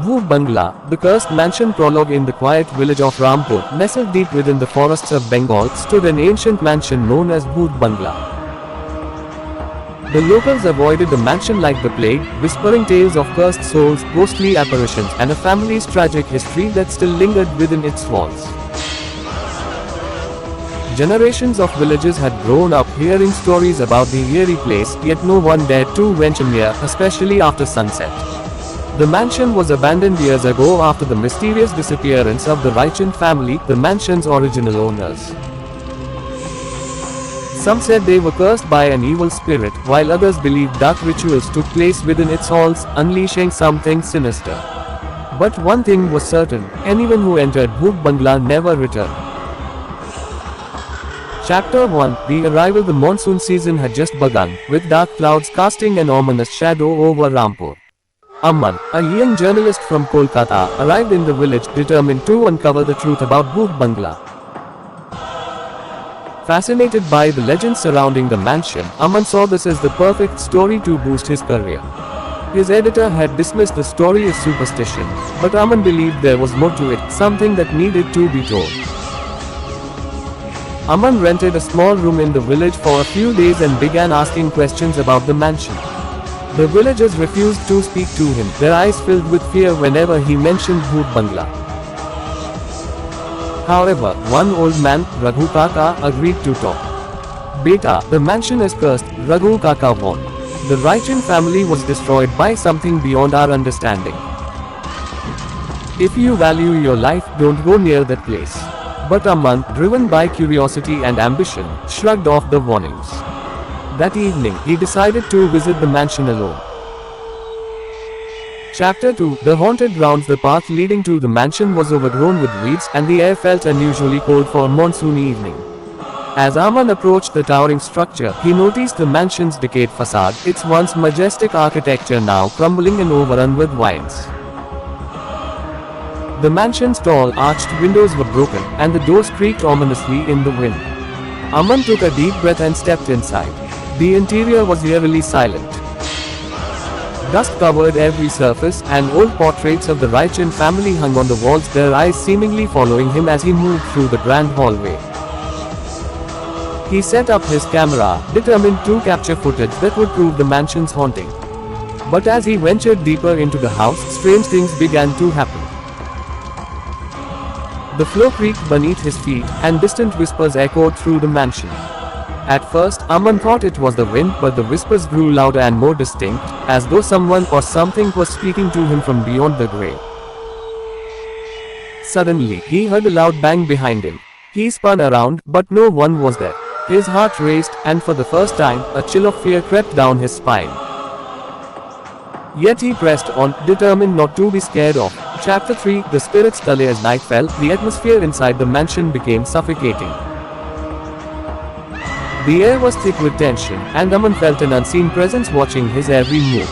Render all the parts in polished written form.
Bhoot Bangla, the cursed mansion prologue. In the quiet village of Rampur, nestled deep within the forests of Bengal, stood an ancient mansion known as Bhoot Bangla. The locals avoided the mansion like the plague, whispering tales of cursed souls, ghostly apparitions, and a family's tragic history that still lingered within its walls. Generations of villagers had grown up hearing stories about the eerie place, yet no one dared to venture near, especially after sunset. The mansion was abandoned years ago after the mysterious disappearance of the Raichand family, the mansion's original owners. Some said they were cursed by an evil spirit, while others believed dark rituals took place within its halls, unleashing something sinister. But one thing was certain: anyone who entered Bhoot Bangla never returned. Chapter 1. The arrival. The monsoon season had just begun, with dark clouds casting an ominous shadow over Rampur. Aman, a young journalist from Kolkata, arrived in the village, determined to uncover the truth about Bhoot Bangla. Fascinated by the legends surrounding the mansion, Aman saw this as the perfect story to boost his career. His editor had dismissed the story as superstition, but Aman believed there was more to it, something that needed to be told. Aman rented a small room in the village for a few days and began asking questions about the mansion. The villagers refused to speak to him, their eyes filled with fear whenever he mentioned Bhoot Bangla. However, one old man, Raghu Kaka, agreed to talk. "Beta, the mansion is cursed," Raghu Kaka warned. "The Raichand family was destroyed by something beyond our understanding. If you value your life, don't go near that place." But Aman, driven by curiosity and ambition, shrugged off the warnings. That evening, he decided to visit the mansion alone. Chapter 2. The haunted grounds. The path leading to the mansion was overgrown with weeds, and the air felt unusually cold for a monsoon evening. As Aman approached the towering structure, he noticed the mansion's decayed facade, its once majestic architecture now crumbling and overrun with vines. The mansion's tall, arched windows were broken, and the doors creaked ominously in the wind. Aman took a deep breath and stepped inside. The interior was eerily silent. Dust covered every surface, and old portraits of the Raichand family hung on the walls, their eyes seemingly following him as he moved through the grand hallway. He set up his camera, determined to capture footage that would prove the mansion's haunting. But as he ventured deeper into the house, strange things began to happen. The floor creaked beneath his feet, and distant whispers echoed through the mansion. At first, Aman thought it was the wind, but the whispers grew louder and more distinct, as though someone or something was speaking to him from beyond the grave. Suddenly, he heard a loud bang behind him. He spun around, but no one was there. His heart raced, and for the first time, a chill of fear crept down his spine. Yet he pressed on, determined not to be scared off. Chapter 3. The spirits. As night fell, the atmosphere inside the mansion became suffocating. The air was thick with tension, and Aman felt an unseen presence watching his every move.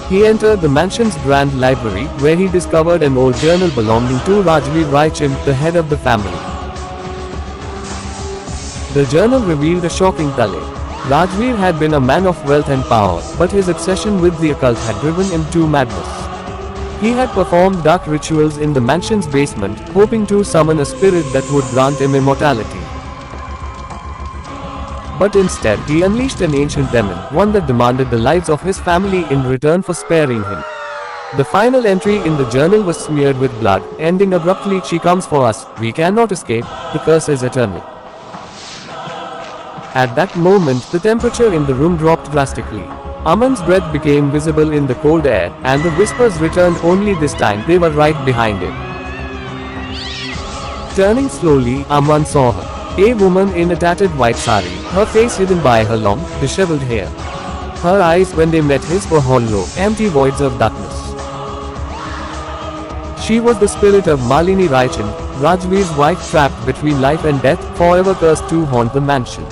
He entered the mansion's grand library, where he discovered an old journal belonging to Rajveer Raichand, the head of the family. The journal revealed a shocking tale. Rajveer had been a man of wealth and power, but his obsession with the occult had driven him to madness. He had performed dark rituals in the mansion's basement, hoping to summon a spirit that would grant him immortality. But instead, he unleashed an ancient demon, one that demanded the lives of his family in return for sparing him. The final entry in the journal was smeared with blood, ending abruptly: "She comes for us, we cannot escape, the curse is eternal." At that moment, the temperature in the room dropped drastically. Aman's breath became visible in the cold air, and the whispers returned, only this time they were right behind him. Turning slowly, Aman saw her. A woman in a tattered white sari, her face hidden by her long, disheveled hair. Her eyes, when they met his, were hollow, empty voids of darkness. She was the spirit of Malini Raichand, Rajveer's wife, trapped between life and death, forever cursed to haunt the mansion.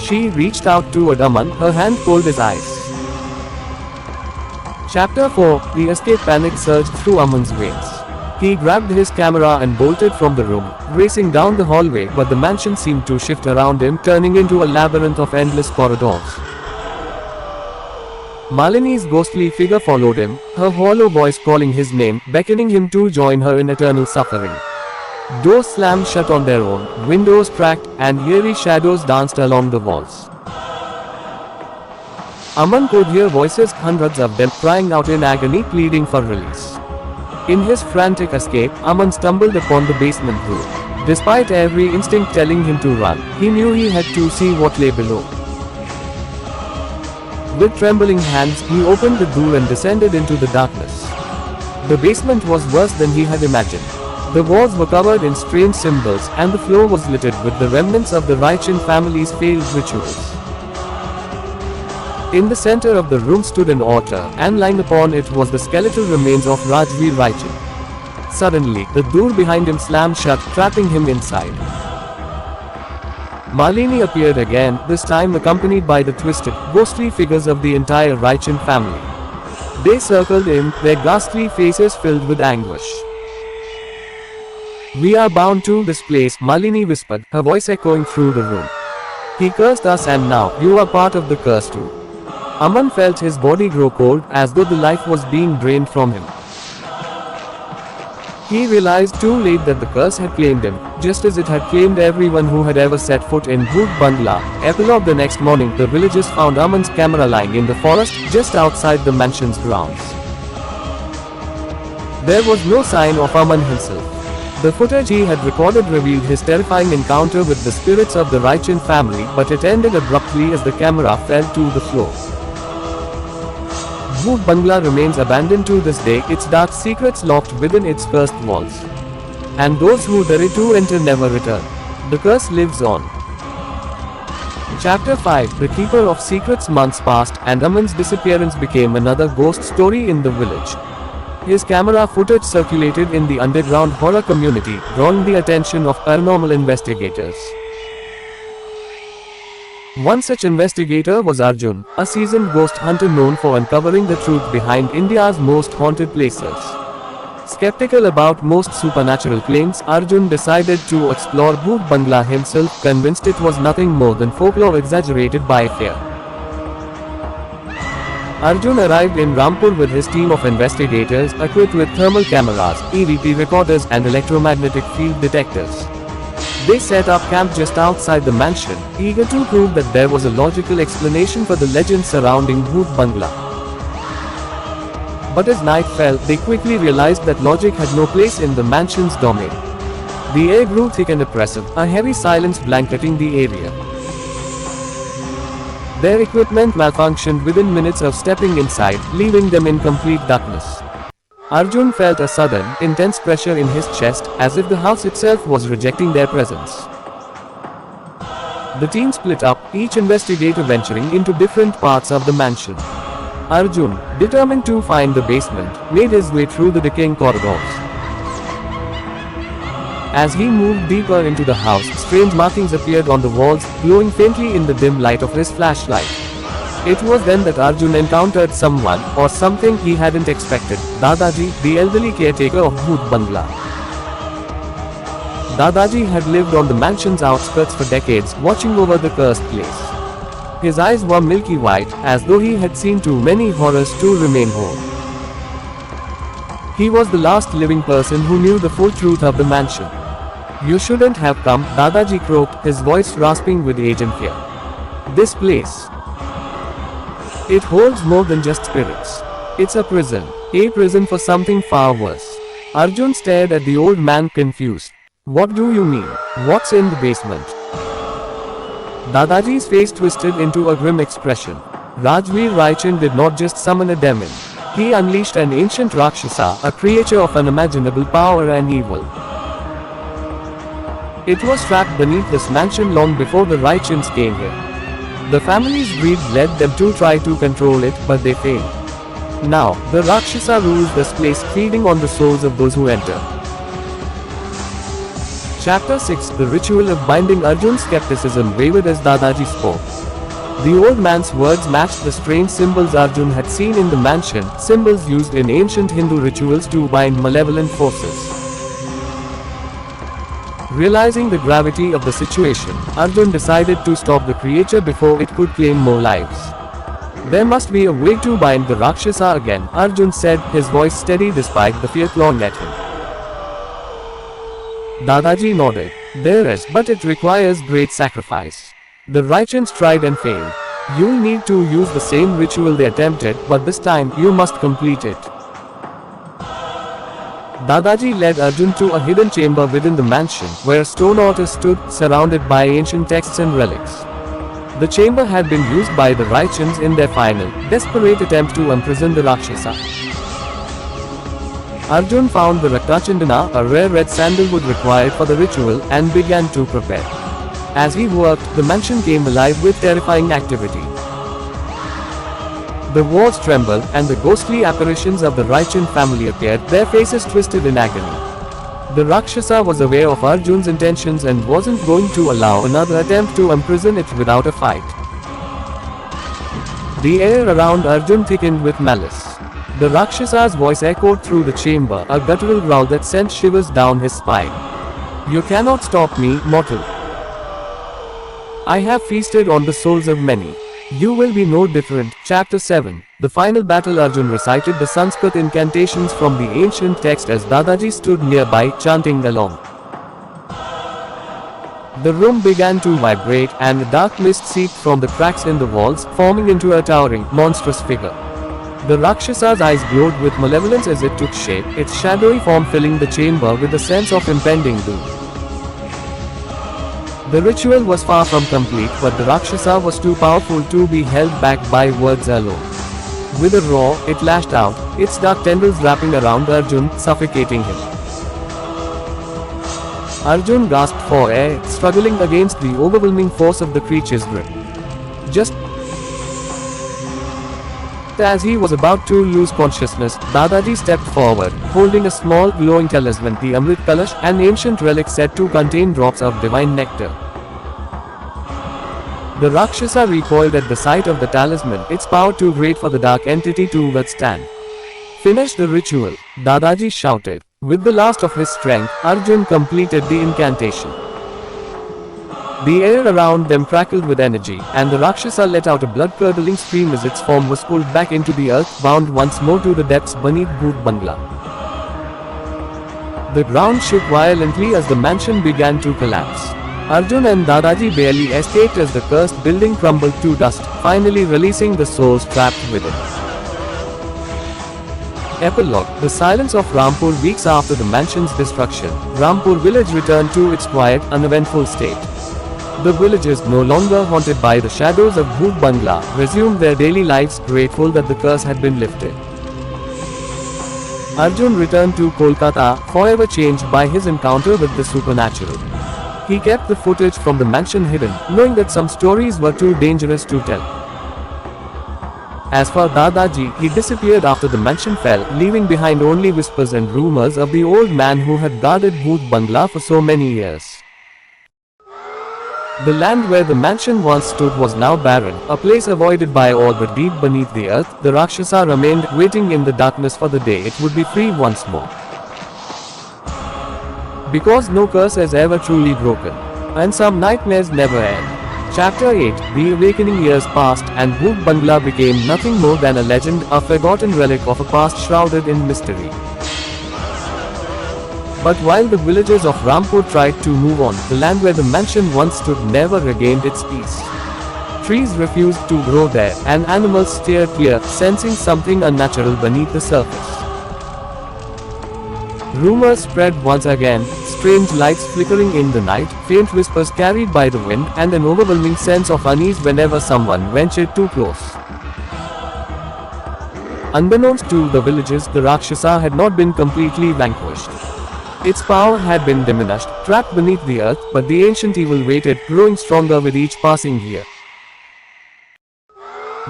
She reached out toward Aman, her hand pulled his eyes. Chapter 4. The escape. Panic surged through Aman's veins. He grabbed his camera and bolted from the room, racing down the hallway, but the mansion seemed to shift around him, turning into a labyrinth of endless corridors. Malini's ghostly figure followed him, her hollow voice calling his name, beckoning him to join her in eternal suffering. Doors slammed shut on their own, windows cracked, and eerie shadows danced along the walls. Aman could hear voices, hundreds of them, crying out in agony, pleading for release. In his frantic escape, Aman stumbled upon the basement roof. Despite every instinct telling him to run, he knew he had to see what lay below. With trembling hands, he opened the door and descended into the darkness. The basement was worse than he had imagined. The walls were covered in strange symbols, and the floor was littered with the remnants of the Raichan family's failed rituals. In the center of the room stood an altar, and lying upon it was the skeletal remains of Rajveer Raichan. Suddenly, the door behind him slammed shut, trapping him inside. Malini appeared again, this time accompanied by the twisted, ghostly figures of the entire Raichan family. They circled him, their ghastly faces filled with anguish. "We are bound to this place," Malini whispered, her voice echoing through the room. "He cursed us and now, you are part of the curse too." Aman felt his body grow cold, as though the life was being drained from him. He realized too late that the curse had claimed him, just as it had claimed everyone who had ever set foot in Bhoot Bangla. Epilogue: the next morning, the villagers found Aman's camera lying in the forest, just outside the mansion's grounds. There was no sign of Aman himself. The footage he had recorded revealed his terrifying encounter with the spirits of the Raichan family, but it ended abruptly as the camera fell to the floor. Bhoot Bangla remains abandoned to this day, its dark secrets locked within its cursed walls. And those who dare to enter never return. The curse lives on. Chapter 5: The Keeper of Secrets. Months passed, and Aman's disappearance became another ghost story in the village. His camera footage circulated in the underground horror community, drawing the attention of paranormal investigators. One such investigator was Arjun, a seasoned ghost hunter known for uncovering the truth behind India's most haunted places. Skeptical about most supernatural claims, Arjun decided to explore Bhoot Bangla himself, convinced it was nothing more than folklore exaggerated by fear. Arjun arrived in Rampur with his team of investigators, equipped with thermal cameras, EVP recorders, and electromagnetic field detectors. They set up camp just outside the mansion, eager to prove that there was a logical explanation for the legend surrounding Bhoot Bangla. But as night fell, they quickly realized that logic had no place in the mansion's domain. The air grew thick and oppressive, a heavy silence blanketing the area. Their equipment malfunctioned within minutes of stepping inside, leaving them in complete darkness. Arjun felt a sudden, intense pressure in his chest, as if the house itself was rejecting their presence. The team split up, each investigator venturing into different parts of the mansion. Arjun, determined to find the basement, made his way through the decaying corridors. As he moved deeper into the house, strange markings appeared on the walls, glowing faintly in the dim light of his flashlight. It was then that Arjun encountered someone, or something he hadn't expected: Dadaji, the elderly caretaker of Bhoot Bangla. Dadaji had lived on the mansion's outskirts for decades, watching over the cursed place. His eyes were milky white, as though he had seen too many horrors to remain whole. He was the last living person who knew the full truth of the mansion. "You shouldn't have come," Dadaji croaked, his voice rasping with age and fear. "This place, it holds more than just spirits. It's a prison. A prison for something far worse." Arjun stared at the old man, confused. "What do you mean? What's in the basement?" Dadaji's face twisted into a grim expression. Rajveer Raichan did not just summon a demon. He unleashed an ancient Rakshasa, a creature of unimaginable power and evil. It was trapped beneath this mansion long before the Raichans came here. The family's greed led them to try to control it, but they failed. Now, the Rakshasa rules this place, feeding on the souls of those who enter. Chapter 6: The Ritual of Binding. Arjun's skepticism wavered as Dadaji spoke. The old man's words matched the strange symbols Arjun had seen in the mansion, symbols used in ancient Hindu rituals to bind malevolent forces. Realizing the gravity of the situation, Arjun decided to stop the creature before it could claim more lives. There must be a way to bind the Rakshasa again, Arjun said, his voice steady despite the fear clawing at him. Dadaji nodded. There is, but it requires great sacrifice. The Raichans tried and failed. You'll need to use the same ritual they attempted, but this time, you must complete it. Dadaji led Arjun to a hidden chamber within the mansion, where a stone altar stood, surrounded by ancient texts and relics. The chamber had been used by the Raichans in their final, desperate attempt to imprison the Rakshasa. Arjun found the Raktachandana, a rare red sandalwood required for the ritual, and began to prepare. As he worked, the mansion came alive with terrifying activity. The walls trembled, and the ghostly apparitions of the Raichan family appeared, their faces twisted in agony. The Rakshasa was aware of Arjun's intentions and wasn't going to allow another attempt to imprison it without a fight. The air around Arjun thickened with malice. The Rakshasa's voice echoed through the chamber, a guttural growl that sent shivers down his spine. You cannot stop me, mortal. I have feasted on the souls of many. You will be no different. Chapter 7. The final battle. Arjun recited the Sanskrit incantations from the ancient text as Dadaji stood nearby, chanting along. The room began to vibrate, and a dark mist seeped from the cracks in the walls, forming into a towering, monstrous figure. The Rakshasa's eyes glowed with malevolence as it took shape, its shadowy form filling the chamber with a sense of impending doom. The ritual was far from complete, but the Rakshasa was too powerful to be held back by words alone. With a roar, it lashed out, its dark tendrils wrapping around Arjun, suffocating him. Arjun gasped for air, struggling against the overwhelming force of the creature's grip. Just as he was about to lose consciousness, Dadaji stepped forward, holding a small, glowing talisman, the Amrit Kalash, an ancient relic said to contain drops of divine nectar. The Rakshasa recoiled at the sight of the talisman, its power too great for the dark entity to withstand. Finish the ritual, Dadaji shouted. With the last of his strength, Arjun completed the incantation. The air around them crackled with energy, and the Rakshasa let out a blood-curdling scream as its form was pulled back into the earth, bound once more to the depths beneath Bhoot Bangla. The ground shook violently as the mansion began to collapse. Arjun and Dadaji barely escaped as the cursed building crumbled to dust, finally releasing the souls trapped within. Epilogue. The silence of Rampur. Weeks after the mansion's destruction, Rampur village returned to its quiet, uneventful state. The villagers, no longer haunted by the shadows of Bhoot Bangla, resumed their daily lives, grateful that the curse had been lifted. Arjun returned to Kolkata, forever changed by his encounter with the supernatural. He kept the footage from the mansion hidden, knowing that some stories were too dangerous to tell. As for Dadaji, he disappeared after the mansion fell, leaving behind only whispers and rumors of the old man who had guarded Bhoot Bangla for so many years. The land where the mansion once stood was now barren, a place avoided by all but deep beneath the earth. The Rakshasa remained, waiting in the darkness for the day it would be free once more. Because no curse is ever truly broken. And some nightmares never end. Chapter 8. The awakening. Years passed, and Bhoot Bangla became nothing more than a legend, a forgotten relic of a past shrouded in mystery. But while the villagers of Rampur tried to move on, the land where the mansion once stood never regained its peace. Trees refused to grow there, and animals steered clear, sensing something unnatural beneath the surface. Rumors spread once again, strange lights flickering in the night, faint whispers carried by the wind, and an overwhelming sense of unease whenever someone ventured too close. Unbeknownst to the villagers, the Rakshasa had not been completely vanquished. Its power had been diminished, trapped beneath the earth, but the ancient evil waited, growing stronger with each passing year.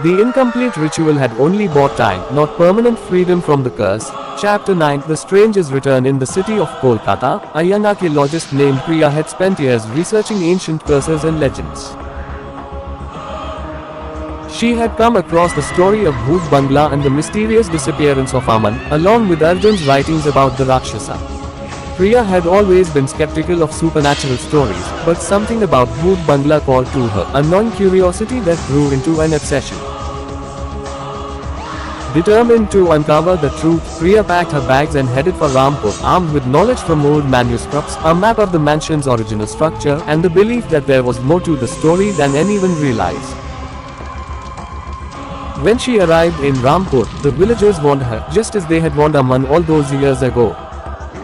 The incomplete ritual had only bought time, not permanent freedom from the curse. Chapter 9. The stranger's return. In the city of Kolkata, a young archaeologist named Priya had spent years researching ancient curses and legends. She had come across the story of Bhoot Bangla and the mysterious disappearance of Aman, along with Arjun's writings about the Rakshasa. Priya had always been skeptical of supernatural stories, but something about Bhoot Bangla called to her, a gnawing curiosity that grew into an obsession. Determined to uncover the truth, Priya packed her bags and headed for Rampur, armed with knowledge from old manuscripts, a map of the mansion's original structure, and the belief that there was more to the story than anyone realized. When she arrived in Rampur, the villagers warned her, just as they had warned Aman all those years ago.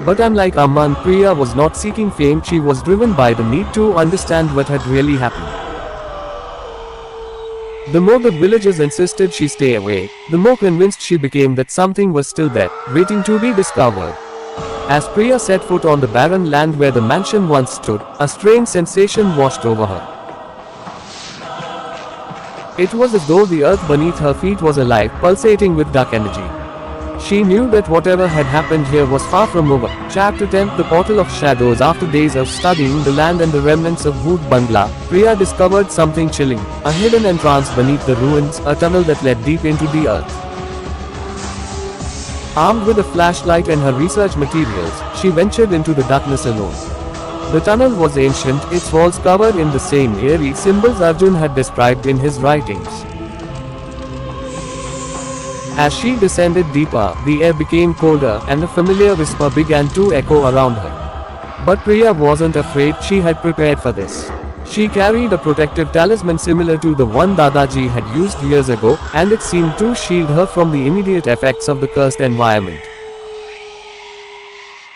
But unlike Aman, Priya was not seeking fame, she was driven by the need to understand what had really happened. The more the villagers insisted she stay away, the more convinced she became that something was still there, waiting to be discovered. As Priya set foot on the barren land where the mansion once stood, a strange sensation washed over her. It was as though the earth beneath her feet was alive, pulsating with dark energy. She knew that whatever had happened here was far from over. Chapter 10, The Portal of Shadows. After days of studying the land and the remnants of Bhoot Bangla, Priya discovered something chilling, a hidden entrance beneath the ruins, a tunnel that led deep into the earth. Armed with a flashlight and her research materials, she ventured into the darkness alone. The tunnel was ancient, its walls covered in the same eerie symbols Arjun had described in his writings. As she descended deeper, the air became colder, and a familiar whisper began to echo around her. But Priya wasn't afraid, she had prepared for this. She carried a protective talisman similar to the one Dadaji had used years ago, and it seemed to shield her from the immediate effects of the cursed environment.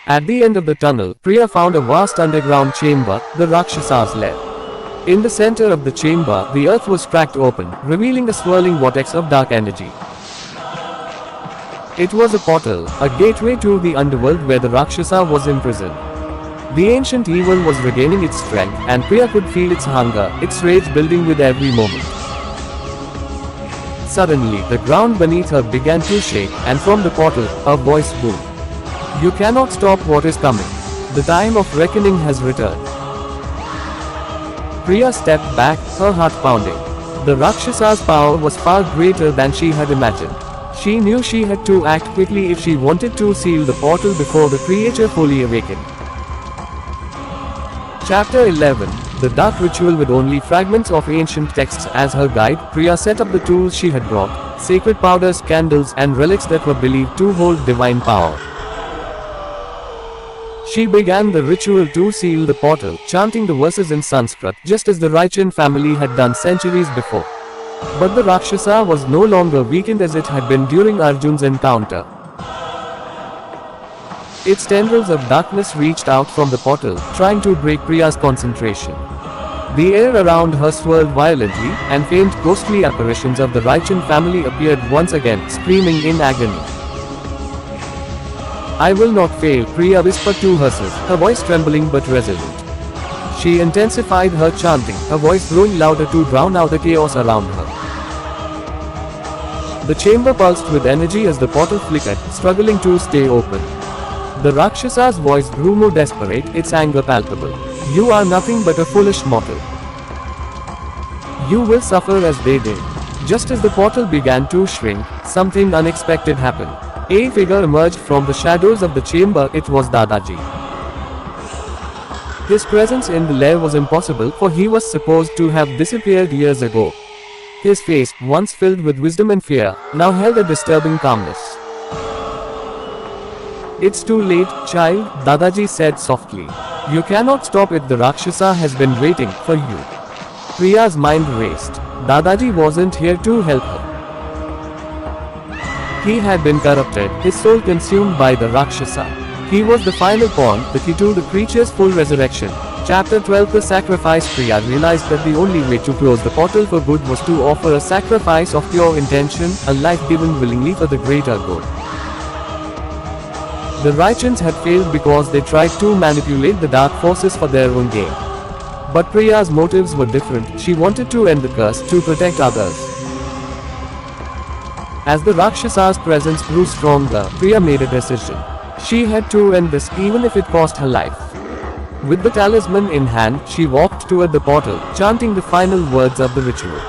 At the end of the tunnel, Priya found a vast underground chamber, the Rakshasa's lair. In the center of the chamber, the earth was cracked open, revealing a swirling vortex of dark energy. It was a portal, a gateway to the underworld where the Rakshasa was imprisoned. The ancient evil was regaining its strength, and Priya could feel its hunger, its rage building with every moment. Suddenly, the ground beneath her began to shake, and from the portal, a voice boomed. "You cannot stop what is coming. The time of reckoning has returned." Priya stepped back, her heart pounding. The Rakshasa's power was far greater than she had imagined. She knew she had to act quickly if she wanted to seal the portal before the creature fully awakened. Chapter 11, The Dark Ritual. With only fragments of ancient texts as her guide, Priya set up the tools she had brought, sacred powders, candles, and relics that were believed to hold divine power. She began the ritual to seal the portal, chanting the verses in Sanskrit, just as the Raichan family had done centuries before. But the Rakshasa was no longer weakened as it had been during Arjun's encounter. Its tendrils of darkness reached out from the portal, trying to break Priya's concentration. The air around her swirled violently, and faint ghostly apparitions of the Raichan family appeared once again, screaming in agony. "I will not fail," Priya whispered to herself, her voice trembling but resolute. She intensified her chanting, her voice growing louder to drown out the chaos around her. The chamber pulsed with energy as the portal flickered, struggling to stay open. The Rakshasa's voice grew more desperate, its anger palpable. "You are nothing but a foolish mortal. You will suffer as they did." Just as the portal began to shrink, something unexpected happened. A figure emerged from the shadows of the chamber. It was Dadaji. His presence in the lair was impossible, for he was supposed to have disappeared years ago. His face, once filled with wisdom and fear, now held a disturbing calmness. "It's too late, child," Dadaji said softly. "You cannot stop it. The Rakshasa has been waiting for you." Priya's mind raced. Dadaji wasn't here to help her. He had been corrupted, his soul consumed by the Rakshasa. He was the final pawn, the key to the creature's full resurrection. Chapter 12, The Sacrifice. Priya realized that the only way to close the portal for good was to offer a sacrifice of pure intention, a life given willingly for the greater good. The Raichans had failed because they tried to manipulate the dark forces for their own gain. But Priya's motives were different. She wanted to end the curse, to protect others. As the Rakshasa's presence grew stronger, Priya made a decision. She had to end this, even if it cost her life. With the talisman in hand, she walked toward the portal, chanting the final words of the ritual.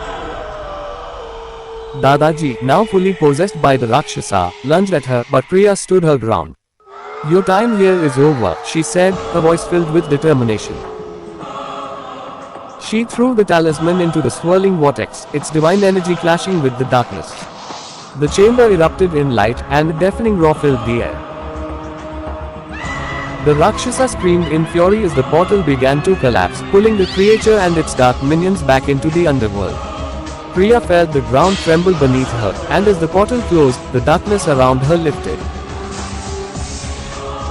Dadaji, now fully possessed by the Rakshasa, lunged at her, but Priya stood her ground. "Your time here is over," she said, her voice filled with determination. She threw the talisman into the swirling vortex, its divine energy clashing with the darkness. The chamber erupted in light, and a deafening roar filled the air. The Rakshasa screamed in fury as the portal began to collapse, pulling the creature and its dark minions back into the underworld. Priya felt the ground tremble beneath her, and as the portal closed, the darkness around her lifted.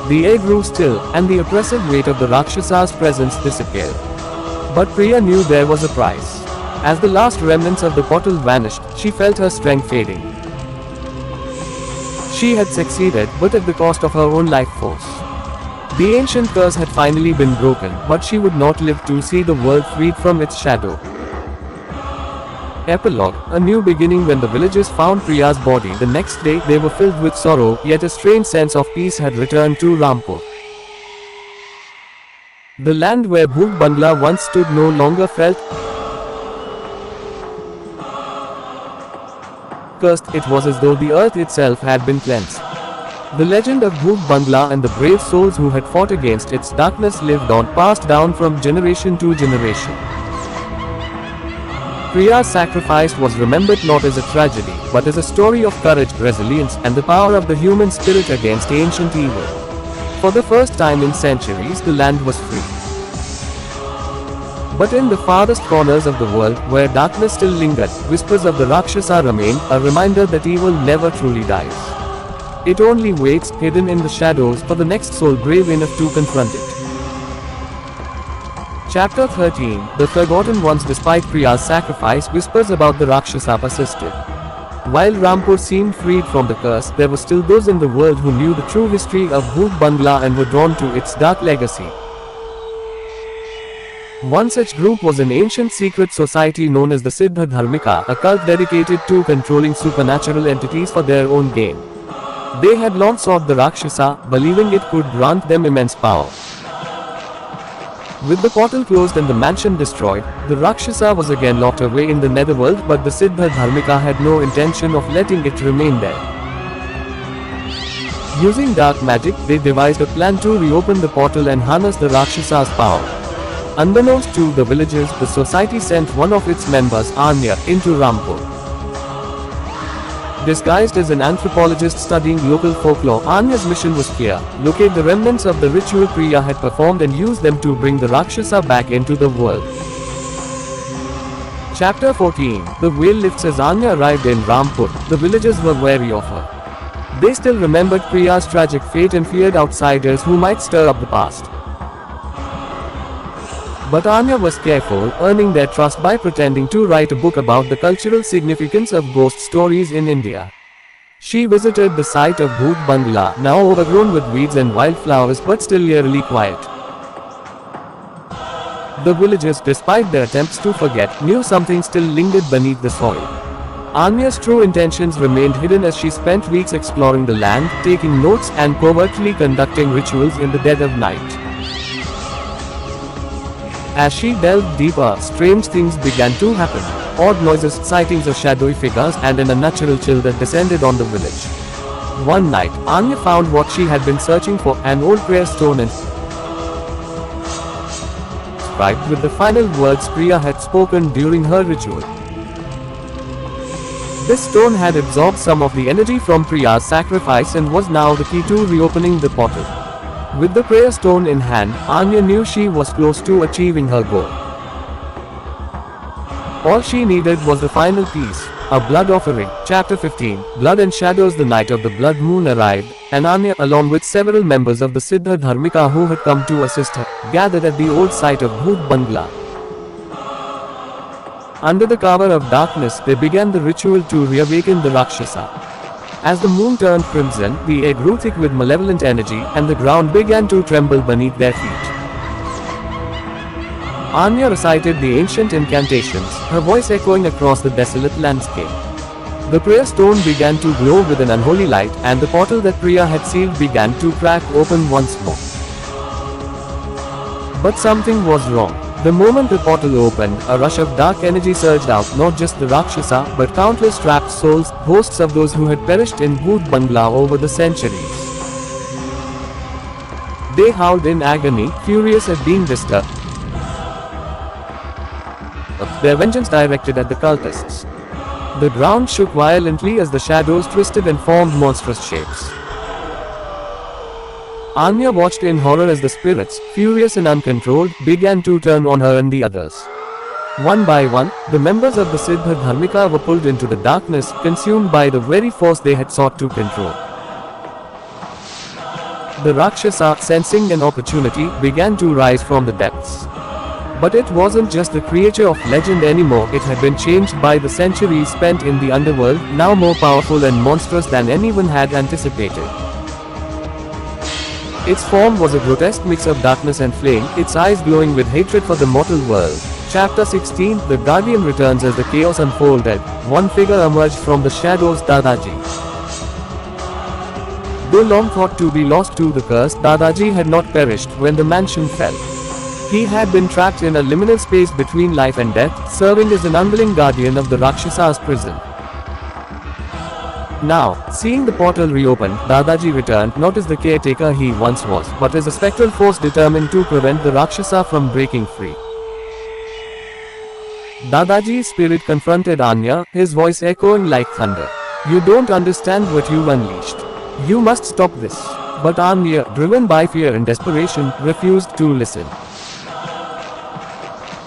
The air grew still, and the oppressive weight of the Rakshasa's presence disappeared. But Priya knew there was a price. As the last remnants of the portal vanished, she felt her strength fading. She had succeeded, but at the cost of her own life force. The ancient curse had finally been broken, but she would not live to see the world freed from its shadow. Epilogue: a new beginning. When the villagers found Priya's body the next day, they were filled with sorrow, yet a strange sense of peace had returned to Rampur. The land where Bhoot Bangla once stood no longer felt cursed. It was as though the earth itself had been cleansed. The legend of Bhoot Bangla and the brave souls who had fought against its darkness lived on, passed down from generation to generation. Priya's sacrifice was remembered not as a tragedy, but as a story of courage, resilience, and the power of the human spirit against ancient evil. For the first time in centuries, the land was free. But in the farthest corners of the world, where darkness still lingered, whispers of the Rakshasa remained, a reminder that evil never truly dies. It only waits, hidden in the shadows, for the next soul brave enough to confront it. Chapter 13: The Forgotten Ones. Despite Priya's sacrifice, whispers about the Rakshasa persisted. While Rampur seemed freed from the curse, there were still those in the world who knew the true history of Bhoot Bangla and were drawn to its dark legacy. One such group was an ancient secret society known as the Siddha Dharmika, a cult dedicated to controlling supernatural entities for their own gain. They had long sought the Rakshasa, believing it could grant them immense power. With the portal closed and the mansion destroyed, the Rakshasa was again locked away in the netherworld, but the Siddha Dharmika had no intention of letting it remain there. Using dark magic, they devised a plan to reopen the portal and harness the Rakshasa's power. Unbeknownst to the villagers, the society sent one of its members, Anya, into Rampur. Disguised as an anthropologist studying local folklore, Anya's mission was clear: locate the remnants of the ritual Priya had performed and use them to bring the Rakshasa back into the world. Chapter 14: The Veil Lifts. As Anya arrived in Rampur, the villagers were wary of her. They still remembered Priya's tragic fate and feared outsiders who might stir up the past. But Anya was careful, earning their trust by pretending to write a book about the cultural significance of ghost stories in India. She visited the site of Bhoot Bangla, now overgrown with weeds and wildflowers but still eerily quiet. The villagers, despite their attempts to forget, knew something still lingered beneath the soil. Anya's true intentions remained hidden as she spent weeks exploring the land, taking notes, and covertly conducting rituals in the dead of night. As she delved deeper, strange things began to happen. Odd noises, sightings of shadowy figures, and an unnatural chill that descended on the village. One night, Anya found what she had been searching for, an old prayer stone inscribed with the final words Priya had spoken during her ritual. This stone had absorbed some of the energy from Priya's sacrifice and was now the key to reopening the portal. With the prayer stone in hand, Anya knew she was close to achieving her goal. All she needed was the final piece, a blood offering. Chapter 15: Blood and Shadows. The night of the blood moon arrived, and Anya, along with several members of the Siddha Dharmika who had come to assist her, gathered at the old site of Bhoot Bangla. Under the cover of darkness, they began the ritual to reawaken the Rakshasa. As the moon turned crimson, the air grew thick with malevolent energy, and the ground began to tremble beneath their feet. Anya recited the ancient incantations, her voice echoing across the desolate landscape. The prayer stone began to glow with an unholy light, and the portal that Priya had sealed began to crack open once more. But something was wrong. The moment the portal opened, a rush of dark energy surged out, not just the Rakshasa, but countless trapped souls, ghosts of those who had perished in Bhoot Bangla over the centuries. They howled in agony, furious at being disturbed, their vengeance directed at the cultists. The ground shook violently as the shadows twisted and formed monstrous shapes. Anya watched in horror as the spirits, furious and uncontrolled, began to turn on her and the others. One by one, the members of the Siddha Dharmika were pulled into the darkness, consumed by the very force they had sought to control. The Rakshasa, sensing an opportunity, began to rise from the depths. But it wasn't just a creature of legend anymore, it had been changed by the centuries spent in the underworld, now more powerful and monstrous than anyone had anticipated. Its form was a grotesque mix of darkness and flame, its eyes glowing with hatred for the mortal world. Chapter 16, The Guardian returns. As the chaos unfolded, one figure emerged from the shadows, Dadaji. Though long thought to be lost to the curse, Dadaji had not perished when the mansion fell. He had been trapped in a liminal space between life and death, serving as an unwilling guardian of the Rakshasa's prison. Now, seeing the portal reopened, Dadaji returned, not as the caretaker he once was, but as a spectral force determined to prevent the Rakshasa from breaking free. Dadaji's spirit confronted Anya, his voice echoing like thunder. "You don't understand what you unleashed. You must stop this." But Anya, driven by fear and desperation, refused to listen.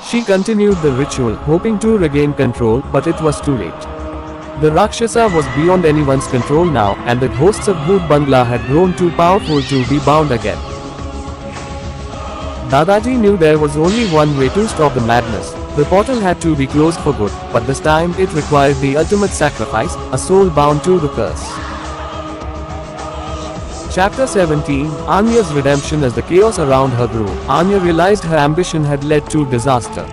She continued the ritual, hoping to regain control, but it was too late. The Rakshasa was beyond anyone's control now, and the hosts of Bhoot Bangla had grown too powerful to be bound again. Dadaji knew there was only one way to stop the madness. The portal had to be closed for good, but this time it required the ultimate sacrifice, a soul bound to the curse. Chapter 17, Anya's redemption. As the chaos around her grew, Anya realized her ambition had led to disaster.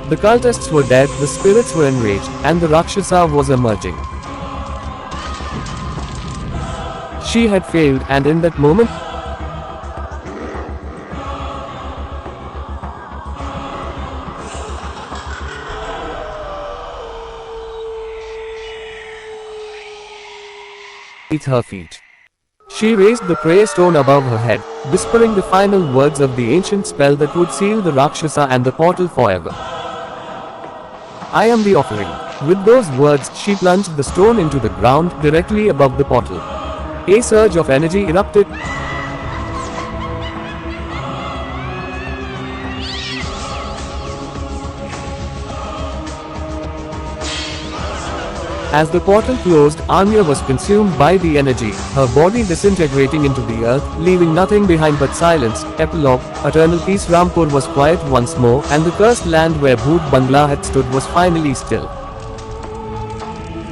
The cultists were dead, the spirits were enraged, and the Rakshasa was emerging. She had failed, and in that moment, at her feet. She raised the prayer stone above her head, whispering the final words of the ancient spell that would seal the Rakshasa and the portal forever. "I am the offering." With those words, she plunged the stone into the ground, directly above the portal. A surge of energy erupted, as the portal closed. Anya was consumed by the energy, her body disintegrating into the earth, leaving nothing behind but silence. Epilogue, Eternal peace. Rampur was quiet once more, and the cursed land where Bhoot Bangla had stood was finally still.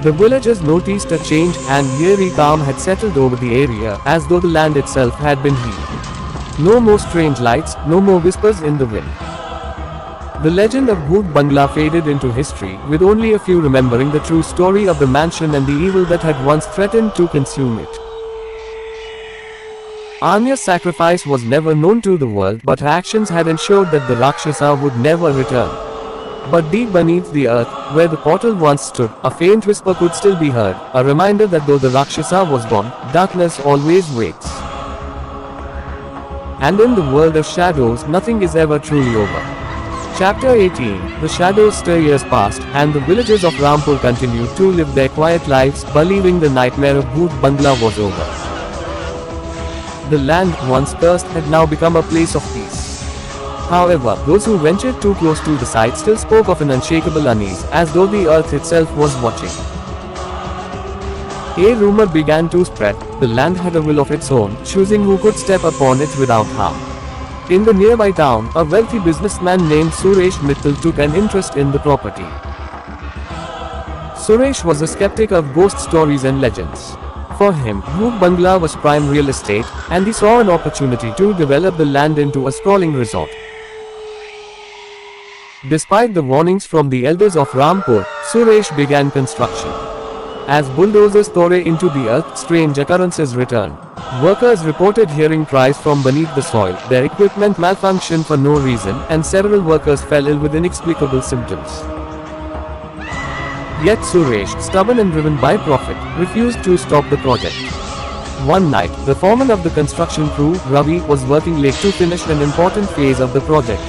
The villagers noticed a change, and eerie calm had settled over the area, as though the land itself had been healed. No more strange lights, no more whispers in the wind. The legend of Bhoot Bangla faded into history, with only a few remembering the true story of the mansion and the evil that had once threatened to consume it. Anya's sacrifice was never known to the world, but her actions had ensured that the Rakshasa would never return. But deep beneath the earth, where the portal once stood, a faint whisper could still be heard, a reminder that though the Rakshasa was gone, darkness always waits. And in the world of shadows, nothing is ever truly over. Chapter 18, The shadows stir. Years passed, and the villagers of Rampur continued to live their quiet lives, believing the nightmare of Bhoot Bangla was over. The land, once cursed, had now become a place of peace. However, those who ventured too close to the site still spoke of an unshakable unease, as though the earth itself was watching. A rumor began to spread. The land had a will of its own, choosing who could step upon it without harm. In the nearby town, a wealthy businessman named Suresh Mittal took an interest in the property. Suresh was a skeptic of ghost stories and legends. For him, Bhoot Bangla was prime real estate, and he saw an opportunity to develop the land into a sprawling resort. Despite the warnings from the elders of Rampur, Suresh began construction. As bulldozers tore into the earth, strange occurrences returned. Workers reported hearing cries from beneath the soil, their equipment malfunctioned for no reason, and several workers fell ill with inexplicable symptoms. Yet Suresh, stubborn and driven by profit, refused to stop the project. One night, the foreman of the construction crew, Ravi, was working late to finish an important phase of the project.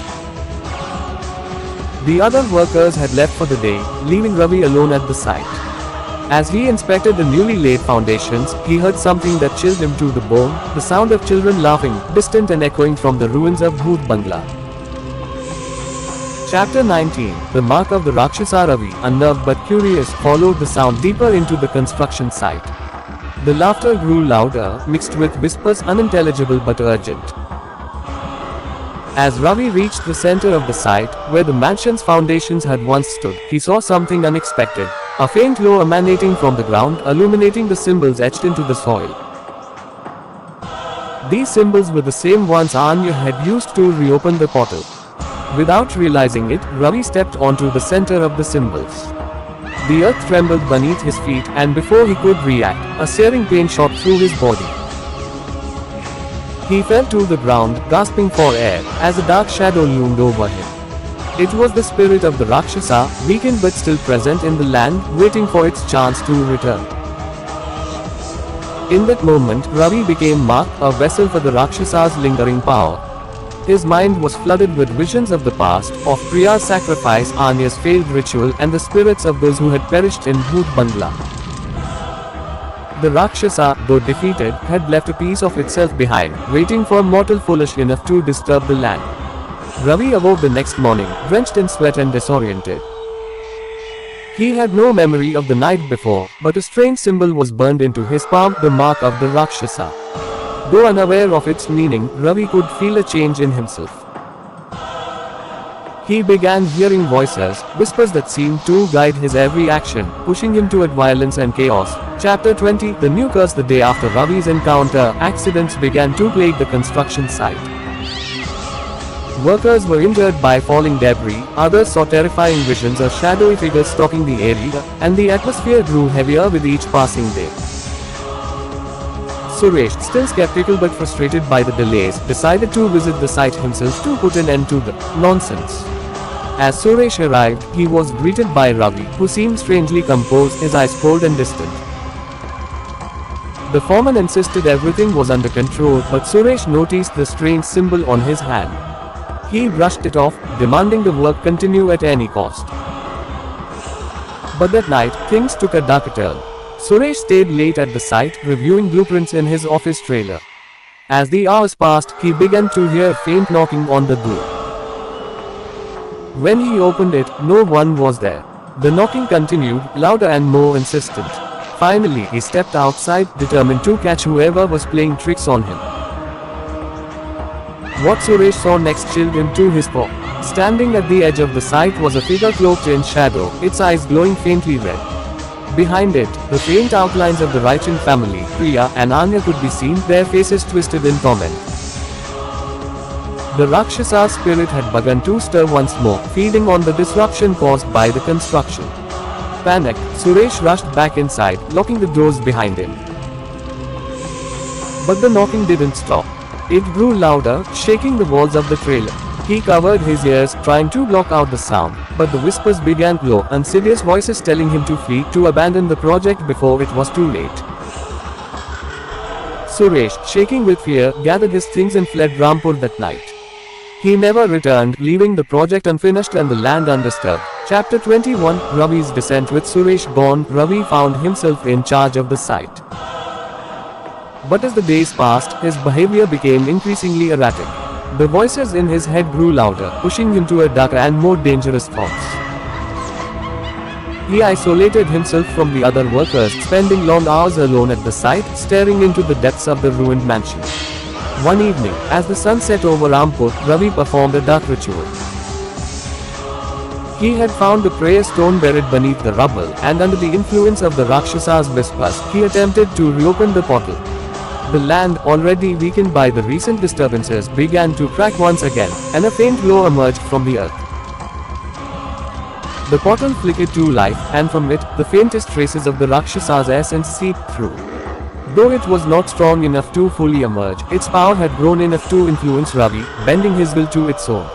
The other workers had left for the day, leaving Ravi alone at the site. As he inspected the newly laid foundations, he heard something that chilled him to the bone, the sound of children laughing, distant and echoing from the ruins of Bhoot Bangla. Chapter 19, The Mark of the Rakshasa. Ravi, unnerved but curious, followed the sound deeper into the construction site. The laughter grew louder, mixed with whispers unintelligible but urgent. As Ravi reached the center of the site, where the mansion's foundations had once stood, he saw something unexpected. A faint glow emanating from the ground, illuminating the symbols etched into the soil. These symbols were the same ones Anya had used to reopen the portal. Without realizing it, Ravi stepped onto the center of the symbols. The earth trembled beneath his feet, and before he could react, a searing pain shot through his body. He fell to the ground, gasping for air, as a dark shadow loomed over him. It was the spirit of the Rakshasa, weakened but still present in the land, waiting for its chance to return. In that moment, Ravi became Mark, a vessel for the Rakshasa's lingering power. His mind was flooded with visions of the past, of Priya's sacrifice, Anya's failed ritual, and the spirits of those who had perished in Bhoot Bangla. The Rakshasa, though defeated, had left a piece of itself behind, waiting for a mortal foolish enough to disturb the land. Ravi awoke the next morning, drenched in sweat and disoriented. He had no memory of the night before, but a strange symbol was burned into his palm, the mark of the Rakshasa. Though unaware of its meaning, Ravi could feel a change in himself. He began hearing voices, whispers that seemed to guide his every action, pushing him toward violence and chaos. Chapter 20, The New Curse. The day after Ravi's encounter, accidents began to plague the construction site. Workers were injured by falling debris, others saw terrifying visions of shadowy figures stalking the area, and the atmosphere grew heavier with each passing day. Suresh, still skeptical but frustrated by the delays, decided to visit the site himself to put an end to the nonsense. As Suresh arrived, he was greeted by Ravi, who seemed strangely composed, his eyes cold and distant. The foreman insisted everything was under control, but Suresh noticed the strange symbol on his hand. He brushed it off, demanding the work continue at any cost. But that night, things took a darker turn. Suresh stayed late at the site, reviewing blueprints in his office trailer. As the hours passed, he began to hear faint knocking on the door. When he opened it, no one was there. The knocking continued, louder and more insistent. Finally, he stepped outside, determined to catch whoever was playing tricks on him. What Suresh saw next chilled him to his core. Standing at the edge of the site was a figure cloaked in shadow, its eyes glowing faintly red. Behind it, the faint outlines of the Raichan family, Priya and Anya, could be seen, their faces twisted in torment. The Rakshasa spirit had begun to stir once more, feeding on the disruption caused by the construction. Panicked, Suresh rushed back inside, locking the doors behind him. But the knocking didn't stop. It grew louder, shaking the walls of the trailer. He covered his ears, trying to block out the sound, but the whispers began to grow, insidious voices telling him to flee, to abandon the project before it was too late. Suresh, shaking with fear, gathered his things and fled Rampur that night. He never returned, leaving the project unfinished and the land undisturbed. Chapter 21, Ravi's descent. With Suresh gone, Ravi found himself in charge of the site. But as the days passed, his behavior became increasingly erratic. The voices in his head grew louder, pushing him toward darker and more dangerous thoughts. He isolated himself from the other workers, spending long hours alone at the site, staring into the depths of the ruined mansion. One evening, as the sun set over Rampur, Ravi performed a dark ritual. He had found a prayer stone buried beneath the rubble, and under the influence of the Rakshasa's whispers, he attempted to reopen the portal. The land, already weakened by the recent disturbances, began to crack once again, and a faint glow emerged from the earth. The portal flickered to life, and from it, the faintest traces of the Rakshasa's essence seeped through. Though it was not strong enough to fully emerge, its power had grown enough to influence Ravi, bending his will to its own.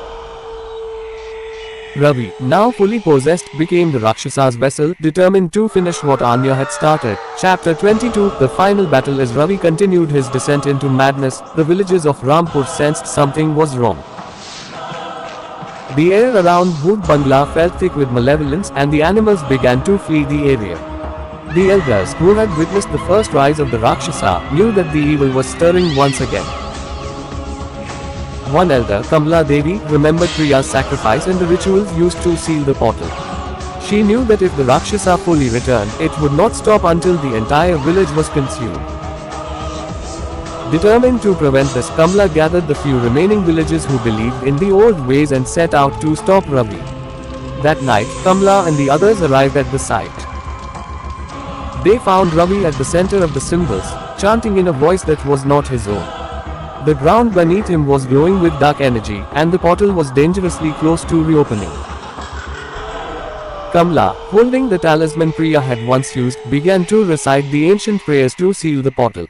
Ravi, now fully possessed, became the Rakshasa's vessel, determined to finish what Anya had started. Chapter 22, The Final Battle. As Ravi continued his descent into madness, the villagers of Rampur sensed something was wrong. The air around Bhoot Bangla felt thick with malevolence, and the animals began to flee the area. The elders, who had witnessed the first rise of the Rakshasa, knew that the evil was stirring once again. One elder, Kamla Devi, remembered Priya's sacrifice and the rituals used to seal the portal. She knew that if the Rakshasa fully returned, it would not stop until the entire village was consumed. Determined to prevent this, Kamla gathered the few remaining villagers who believed in the old ways and set out to stop Ravi. That night, Kamla and the others arrived at the site. They found Ravi at the center of the symbols, chanting in a voice that was not his own. The ground beneath him was glowing with dark energy, and the portal was dangerously close to reopening. Kamla, holding the talisman Priya had once used, began to recite the ancient prayers to seal the portal.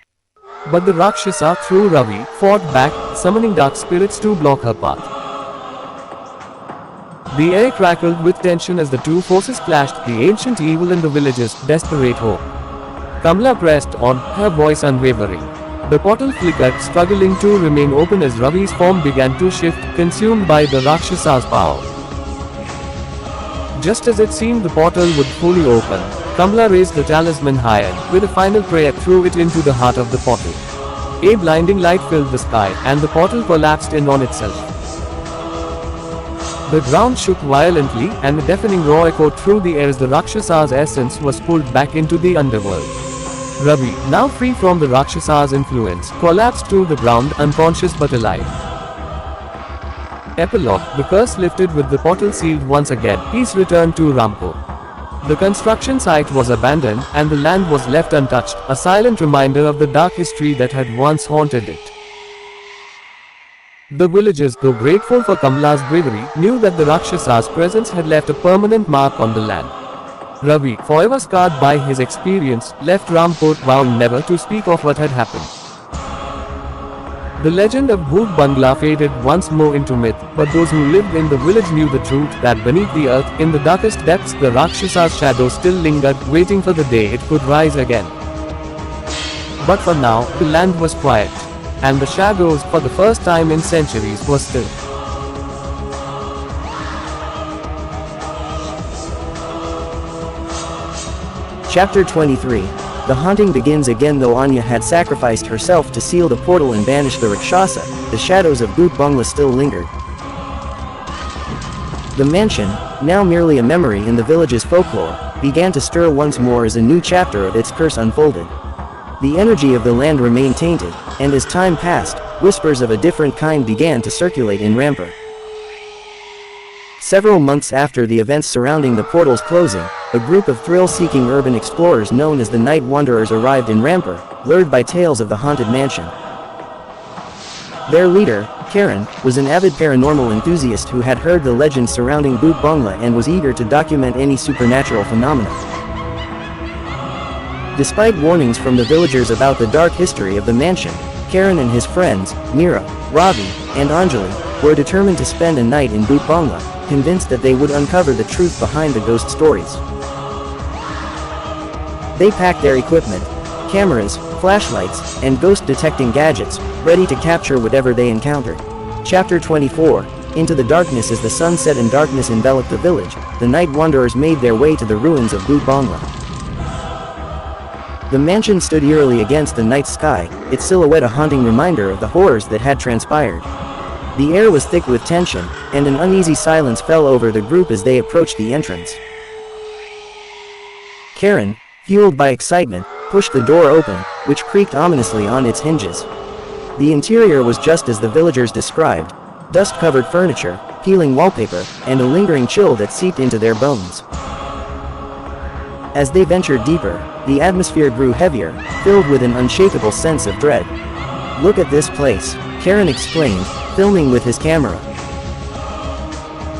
But the Rakshasa, through Ravi, fought back, summoning dark spirits to block her path. The air crackled with tension as the two forces clashed, the ancient evil and the villagers' desperate hope. Kamla pressed on, her voice unwavering. The portal flickered, struggling to remain open as Ravi's form began to shift, consumed by the Rakshasa's power. Just as it seemed the portal would fully open, Kamla raised the talisman higher, with a final prayer threw it into the heart of the portal. A blinding light filled the sky, and the portal collapsed in on itself. The ground shook violently, and a deafening roar echoed through the air as the Rakshasa's essence was pulled back into the underworld. Ravi, now free from the Rakshasa's influence, collapsed to the ground, unconscious but alive. Epilogue: the curse lifted with the portal sealed once again, peace returned to Rampur. The construction site was abandoned, and the land was left untouched, a silent reminder of the dark history that had once haunted it. The villagers, though grateful for Kamla's bravery, knew that the Rakshasa's presence had left a permanent mark on the land. Ravi, forever scarred by his experience, left Rampur vowing never to speak of what had happened. The legend of Bhoot Bangla faded once more into myth, but those who lived in the village knew the truth that beneath the earth, in the darkest depths, the Rakshasa's shadow still lingered, waiting for the day it could rise again. But for now, the land was quiet, and the shadows, for the first time in centuries, were still. Chapter 23. The haunting begins again. Though Anya had sacrificed herself to seal the portal and banish the Rakshasa, the shadows of Bhoot Bangla still lingered. The mansion, now merely a memory in the village's folklore, began to stir once more as a new chapter of its curse unfolded. The energy of the land remained tainted, and as time passed, whispers of a different kind began to circulate in Rampur. Several months after the events surrounding the portal's closing, a group of thrill-seeking urban explorers known as the Night Wanderers arrived in Rampur, lured by tales of the haunted mansion. Their leader, Karen, was an avid paranormal enthusiast who had heard the legends surrounding Bhoot Bangla and was eager to document any supernatural phenomena. Despite warnings from the villagers about the dark history of the mansion, Karen and his friends, Meera, Ravi, and Anjali, were determined to spend a night in Bhoot Bangla, convinced that they would uncover the truth behind the ghost stories. They packed their equipment, cameras, flashlights, and ghost-detecting gadgets, ready to capture whatever they encountered. Chapter 24. Into the darkness. As the sun set and darkness enveloped the village, the Night Wanderers made their way to the ruins of Bhoot Bangla. The mansion stood eerily against the night sky, its silhouette a haunting reminder of the horrors that had transpired. The air was thick with tension, and an uneasy silence fell over the group as they approached the entrance. Karen, fueled by excitement, pushed the door open, which creaked ominously on its hinges. The interior was just as the villagers described: dust-covered furniture, peeling wallpaper, and a lingering chill that seeped into their bones. As they ventured deeper, the atmosphere grew heavier, filled with an unshakable sense of dread. "Look at this place," Karen exclaimed, filming with his camera.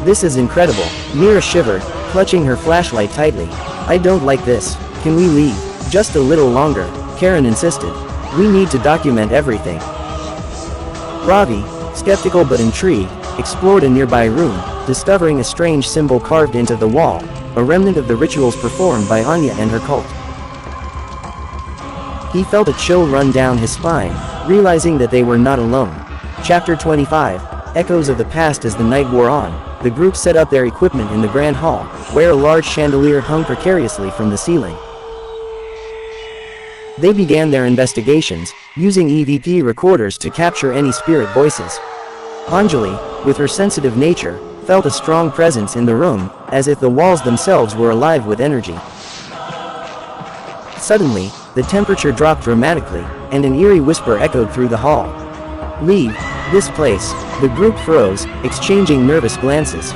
"This is incredible." Meera shivered, clutching her flashlight tightly. "I don't like this. Can we leave?" "Just a little longer," Karen insisted. "We need to document everything." Ravi, skeptical but intrigued, explored a nearby room, discovering a strange symbol carved into the wall, a remnant of the rituals performed by Anya and her cult. He felt a chill run down his spine, realizing that they were not alone. Chapter 25. Echoes of the past. As the night wore on, the group set up their equipment in the grand hall, where a large chandelier hung precariously from the ceiling. They began their investigations, using EVP recorders to capture any spirit voices. Anjali, with her sensitive nature, felt a strong presence in the room, as if the walls themselves were alive with energy. Suddenly, the temperature dropped dramatically, and an eerie whisper echoed through the hall. "Leave this place." The group froze, exchanging nervous glances.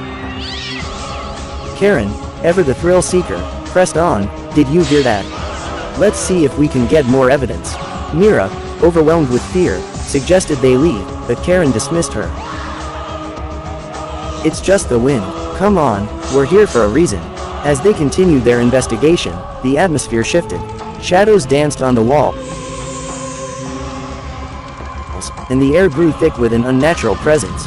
Karen, ever the thrill seeker, pressed on. "Did you hear that? Let's see if we can get more evidence." Mira, overwhelmed with fear, suggested they leave, but Karen dismissed her. "It's just the wind. Come on, we're here for a reason." As they continued their investigation, the atmosphere shifted. Shadows danced on the wall, and the air grew thick with an unnatural presence.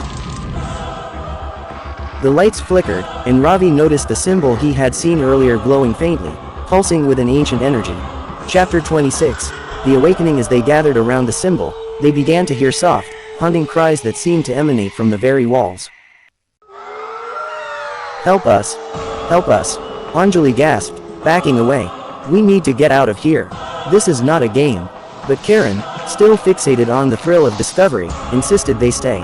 The lights flickered, and Ravi noticed the symbol he had seen earlier glowing faintly, pulsing with an ancient energy. Chapter 26. The Awakening. As they gathered around the symbol, they began to hear soft, haunting cries that seemed to emanate from the very walls. "Help us! Help us!" Anjali gasped, backing away. "We need to get out of here. This is not a game." But Karen, still fixated on the thrill of discovery, insisted they stay.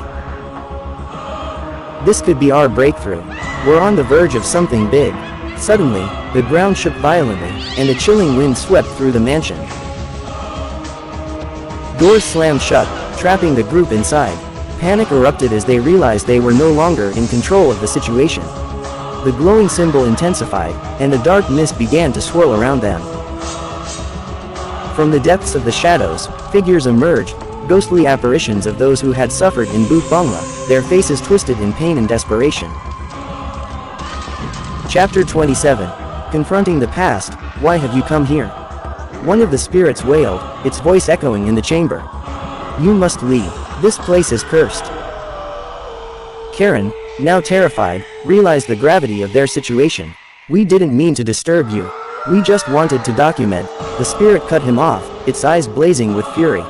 "This could be our breakthrough. We're on the verge of something big." Suddenly, the ground shook violently, and a chilling wind swept through the mansion. Doors slammed shut, trapping the group inside. Panic erupted as they realized they were no longer in control of the situation. The glowing symbol intensified, and a dark mist began to swirl around them. From the depths of the shadows, figures emerged, ghostly apparitions of those who had suffered in Bhoot Bangla, their faces twisted in pain and desperation. Chapter 27. Confronting the past. "Why have you come here?" One of the spirits wailed, its voice echoing in the chamber. "You must leave. This place is cursed." Karen, now terrified, realized the gravity of their situation. "We didn't mean to disturb you. We just wanted to document." The spirit cut him off, its eyes blazing with fury.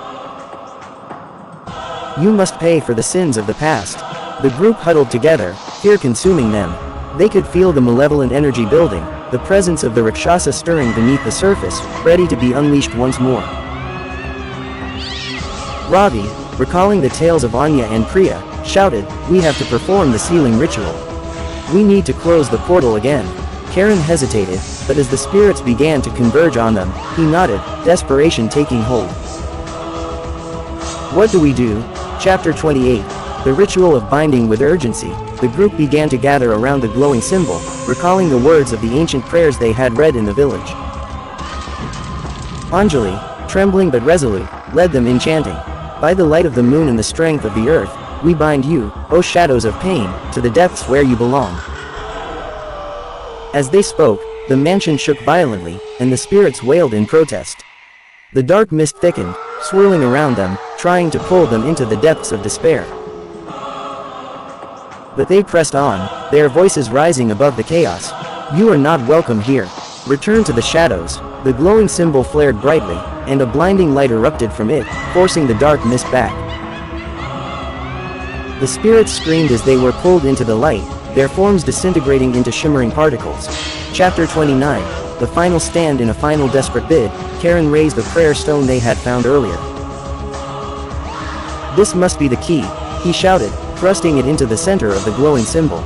"You must pay for the sins of the past." The group huddled together, fear consuming them. They could feel the malevolent energy building, the presence of the Rakshasa stirring beneath the surface, ready to be unleashed once more. Ravi, recalling the tales of Anya and Priya, shouted, "We have to perform the sealing ritual. We need to close the portal again." Karen hesitated, but as the spirits began to converge on them, he nodded, desperation taking hold. "What do we do?" Chapter 28. The Ritual of Binding. With urgency, the group began to gather around the glowing symbol, recalling the words of the ancient prayers they had read in the village. Anjali, trembling but resolute, led them in chanting, "By the light of the moon and the strength of the earth, we bind you, O shadows of pain, to the depths where you belong." As they spoke, the mansion shook violently, and the spirits wailed in protest. The dark mist thickened, swirling around them, trying to pull them into the depths of despair. But they pressed on, their voices rising above the chaos. "You are not welcome here. Return to the shadows." The glowing symbol flared brightly, and a blinding light erupted from it, forcing the dark mist back. The spirits screamed as they were pulled into the light, their forms disintegrating into shimmering particles. Chapter 29. The Final Stand. In a final desperate bid, Karen raised the prayer stone they had found earlier. "This must be the key," he shouted, thrusting it into the center of the glowing symbol.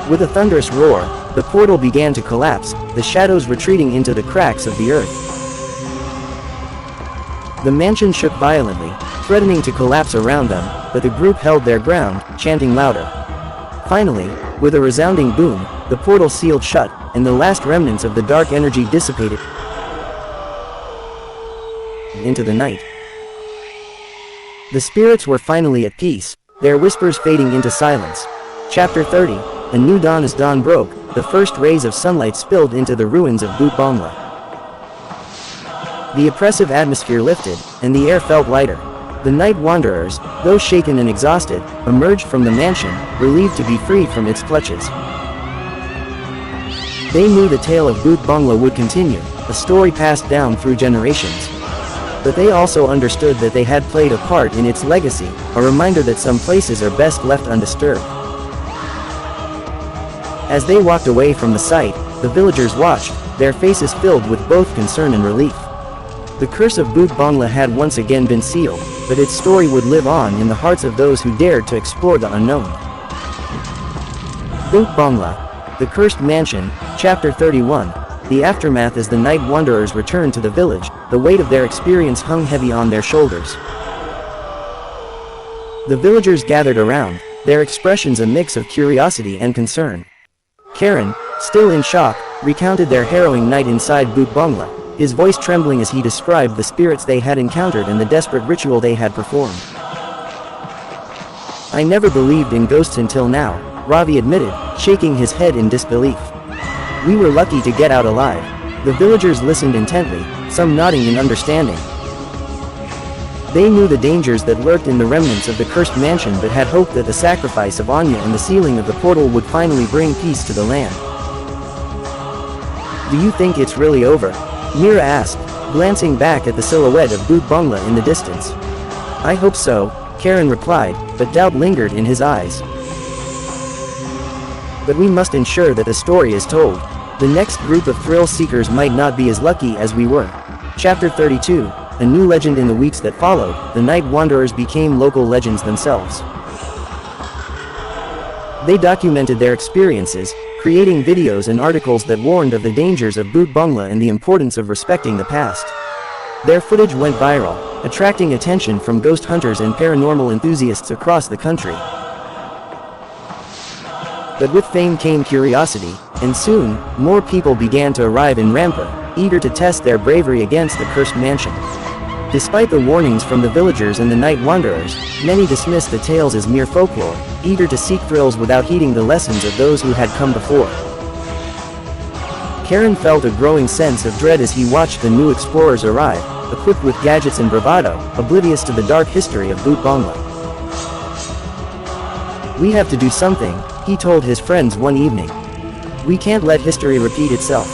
With a thunderous roar, the portal began to collapse, the shadows retreating into the cracks of the earth. The mansion shook violently, threatening to collapse around them, but the group held their ground, chanting louder. Finally, with a resounding boom, the portal sealed shut, and the last remnants of the dark energy dissipated into the night. The spirits were finally at peace, their whispers fading into silence. Chapter 30. A new dawn. As dawn broke, the first rays of sunlight spilled into the ruins of Bhoot Bangla. The oppressive atmosphere lifted, and the air felt lighter. The night wanderers, though shaken and exhausted, emerged from the mansion, relieved to be freed from its clutches. They knew the tale of Bhoot Bangla would continue, a story passed down through generations. But they also understood that they had played a part in its legacy, a reminder that some places are best left undisturbed. As they walked away from the site, the villagers watched, their faces filled with both concern and relief. The curse of Bhoot Bangla had once again been sealed, but its story would live on in the hearts of those who dared to explore the unknown. Bhoot Bangla, The Cursed Mansion, Chapter 31. The aftermath. As the night wanderers returned to the village, the weight of their experience hung heavy on their shoulders. The villagers gathered around, their expressions a mix of curiosity and concern. Karan, still in shock, recounted their harrowing night inside Bhoot Bangla, his voice trembling as he described the spirits they had encountered and the desperate ritual they had performed. "I never believed in ghosts until now," Ravi admitted, shaking his head in disbelief. "We were lucky to get out alive." The villagers listened intently, some nodding in understanding. They knew the dangers that lurked in the remnants of the cursed mansion but had hoped that the sacrifice of Anya and the sealing of the portal would finally bring peace to the land. "Do you think it's really over?" Mira asked, glancing back at the silhouette of Bhoot Bangla in the distance. "I hope so," Karan replied, but doubt lingered in his eyes. "But we must ensure that the story is told. The next group of thrill-seekers might not be as lucky as we were." Chapter 32. A new legend. In the weeks that followed, the night wanderers became local legends themselves. They documented their experiences, creating videos and articles that warned of the dangers of Bhoot Bangla and the importance of respecting the past. Their footage went viral, attracting attention from ghost hunters and paranormal enthusiasts across the country. But with fame came curiosity, and soon, more people began to arrive in Rampur, eager to test their bravery against the cursed mansion. Despite the warnings from the villagers and the night wanderers, many dismissed the tales as mere folklore, eager to seek thrills without heeding the lessons of those who had come before. Karan felt a growing sense of dread as he watched the new explorers arrive, equipped with gadgets and bravado, oblivious to the dark history of Bhoot Bangla. "We have to do something," he told his friends one evening. "We can't let history repeat itself."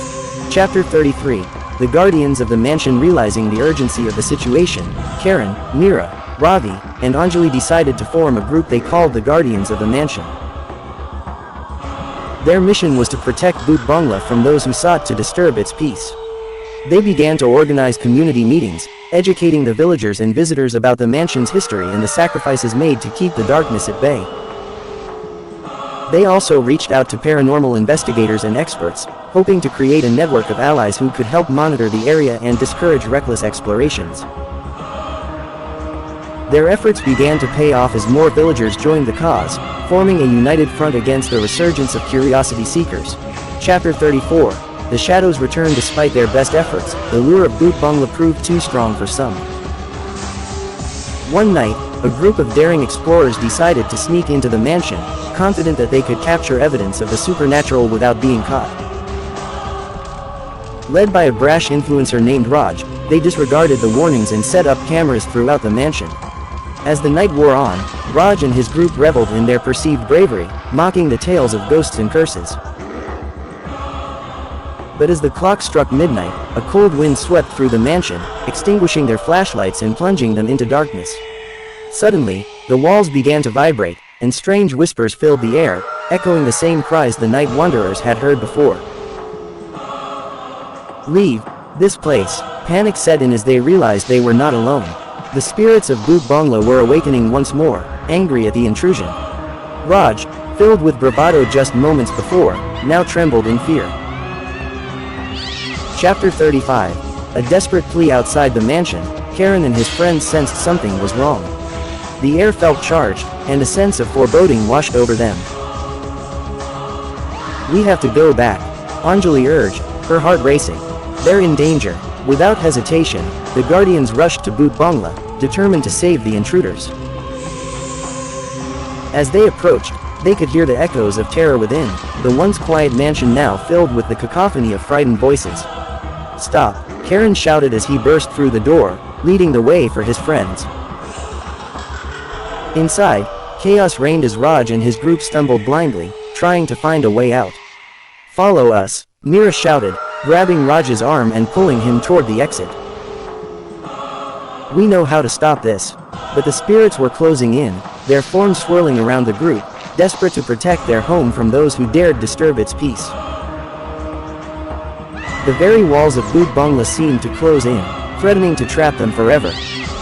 Chapter 33. The guardians of the mansion. Realizing the urgency of the situation, Karan, Mira, Ravi, and Anjali decided to form a group they called the Guardians of the Mansion. Their mission was to protect Bhoot Bangla from those who sought to disturb its peace. They began to organize community meetings, educating the villagers and visitors about the mansion's history and the sacrifices made to keep the darkness at bay. They also reached out to paranormal investigators and experts, hoping to create a network of allies who could help monitor the area and discourage reckless explorations. Their efforts began to pay off as more villagers joined the cause, forming a united front against the resurgence of curiosity seekers. Chapter 34. The shadows returned. Despite their best efforts, the lure of Bhoot Bangla proved too strong for some. One night, a group of daring explorers decided to sneak into the mansion, confident that they could capture evidence of the supernatural without being caught. Led by a brash influencer named Raj, they disregarded the warnings and set up cameras throughout the mansion. As the night wore on, Raj and his group reveled in their perceived bravery, mocking the tales of ghosts and curses. But as the clock struck midnight, a cold wind swept through the mansion, extinguishing their flashlights and plunging them into darkness. Suddenly, the walls began to vibrate, and strange whispers filled the air, echoing the same cries the night wanderers had heard before. "Leave this place," panic set in as they realized they were not alone. The spirits of Bhoot Bangla were awakening once more, angry at the intrusion. Raj, filled with bravado just moments before, now trembled in fear. Chapter 35. A desperate plea. Outside the mansion, Karan and his friends sensed something was wrong. The air felt charged, and a sense of foreboding washed over them. "We have to go back," Anjali urged, her heart racing. "They're in danger." Without hesitation, the Guardians rushed to Bhoot Bangla, determined to save the intruders. As they approached, they could hear the echoes of terror within, the once quiet mansion now filled with the cacophony of frightened voices. "Stop," Karan shouted as he burst through the door, leading the way for his friends. Inside, chaos reigned as Raj and his group stumbled blindly, trying to find a way out. "Follow us," Mira shouted, grabbing Raj's arm and pulling him toward the exit. "We know how to stop this." But the spirits were closing in, their forms swirling around the group, desperate to protect their home from those who dared disturb its peace. The very walls of Bhoot Bangla seemed to close in, threatening to trap them forever.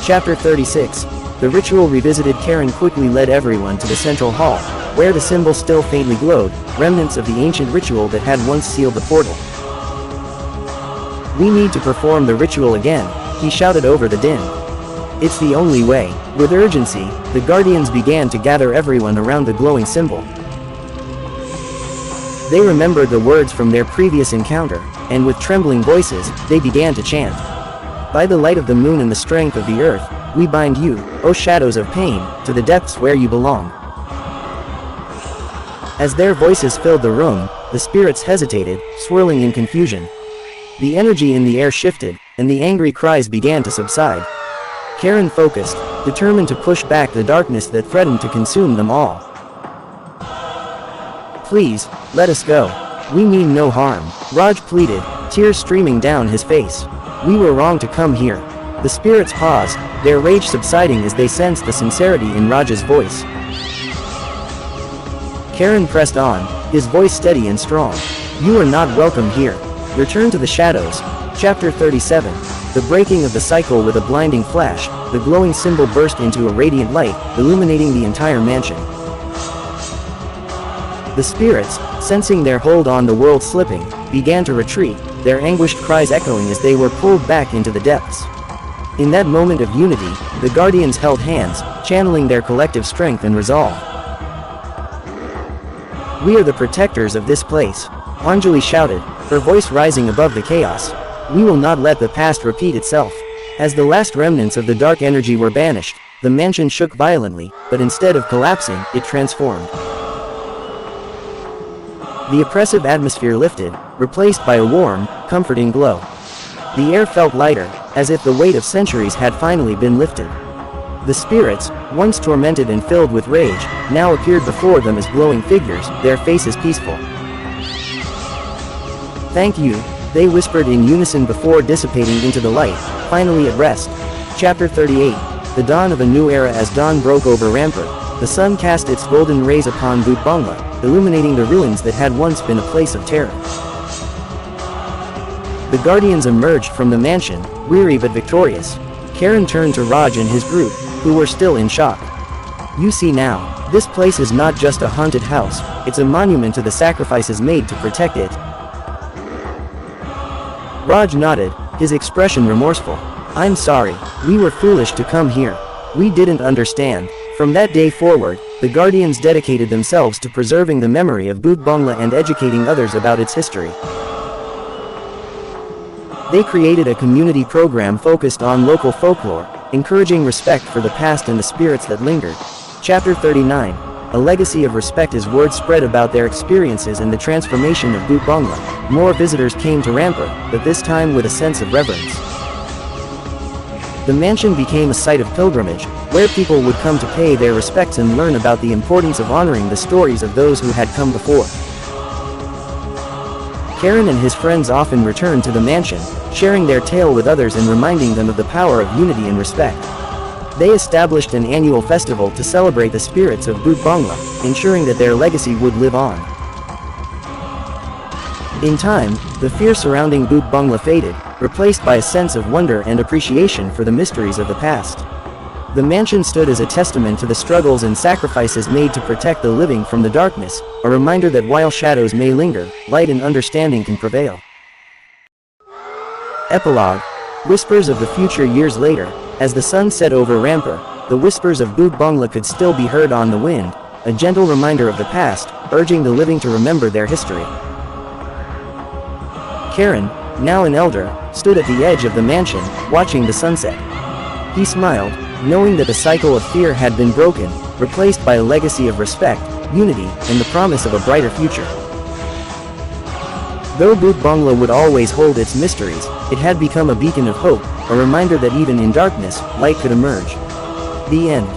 Chapter 36. The ritual revisited. Karen quickly led everyone to the central hall, where the symbol still faintly glowed, remnants of the ancient ritual that had once sealed the portal. "We need to perform the ritual again," he shouted over the din. "It's the only way." With urgency, the guardians began to gather everyone around the glowing symbol. They remembered the words from their previous encounter, and with trembling voices, they began to chant. "By the light of the moon and the strength of the earth, we bind you, O shadows of pain, to the depths where you belong." As their voices filled the room, the spirits hesitated, swirling in confusion. The energy in the air shifted, and the angry cries began to subside. Karen focused, determined to push back the darkness that threatened to consume them all. "Please, let us go. We mean no harm," Raj pleaded, tears streaming down his face. "We were wrong to come here." The spirits paused, their rage subsiding as they sensed the sincerity in Raj's voice. Karen pressed on, his voice steady and strong. "You are not welcome here. Return to the shadows." Chapter 37. The breaking of the cycle. With a blinding flash, the glowing symbol burst into a radiant light, illuminating the entire mansion. The spirits, sensing their hold on the world slipping, began to retreat, their anguished cries echoing as they were pulled back into the depths. In that moment of unity, the guardians held hands, channeling their collective strength and resolve. "We are the protectors of this place," Anjali shouted, her voice rising above the chaos. "We will not let the past repeat itself." As the last remnants of the dark energy were banished, the mansion shook violently, but instead of collapsing, it transformed. The oppressive atmosphere lifted, replaced by a warm, comforting glow. The air felt lighter, as if the weight of centuries had finally been lifted. The spirits, once tormented and filled with rage, now appeared before them as glowing figures, their faces peaceful. "Thank you," they whispered in unison before dissipating into the light, finally at rest. Chapter 38. The dawn of a new era. As dawn broke over Rampur, the sun cast its golden rays upon Bhoot Bangla, illuminating the ruins that had once been a place of terror. The guardians emerged from the mansion, weary but victorious. Karen turned to Raj and his group, who were still in shock. "You see now, this place is not just a haunted house, it's a monument to the sacrifices made to protect it." Raj nodded, his expression remorseful. "I'm sorry, we were foolish to come here. We didn't understand." From that day forward, the guardians dedicated themselves to preserving the memory of Bhoot Bangla and educating others about its history. They created a community program focused on local folklore, encouraging respect for the past and the spirits that lingered. Chapter 39. A legacy of respect. As word spread about their experiences and the transformation of Bhoot Bangla, more visitors came to Rampur, but this time with a sense of reverence. The mansion became a site of pilgrimage, where people would come to pay their respects and learn about the importance of honoring the stories of those who had come before. Karen and his friends often returned to the mansion, sharing their tale with others and reminding them of the power of unity and respect. They established an annual festival to celebrate the spirits of Bhoot Bangla, ensuring that their legacy would live on. In time, the fear surrounding Bhoot Bangla faded, replaced by a sense of wonder and appreciation for the mysteries of the past. The mansion stood as a testament to the struggles and sacrifices made to protect the living from the darkness, a reminder that while shadows may linger, light and understanding can prevail. Epilogue. Whispers of the future. Years later, as the sun set over Rampur, the whispers of Bhoot Bangla could still be heard on the wind, a gentle reminder of the past, urging the living to remember their history. Karen, now an elder, stood at the edge of the mansion, watching the sunset. He smiled, knowing that the cycle of fear had been broken, replaced by a legacy of respect, unity, and the promise of a brighter future. Though Bhoot Bangla would always hold its mysteries, it had become a beacon of hope, a reminder that even in darkness, light could emerge. The end.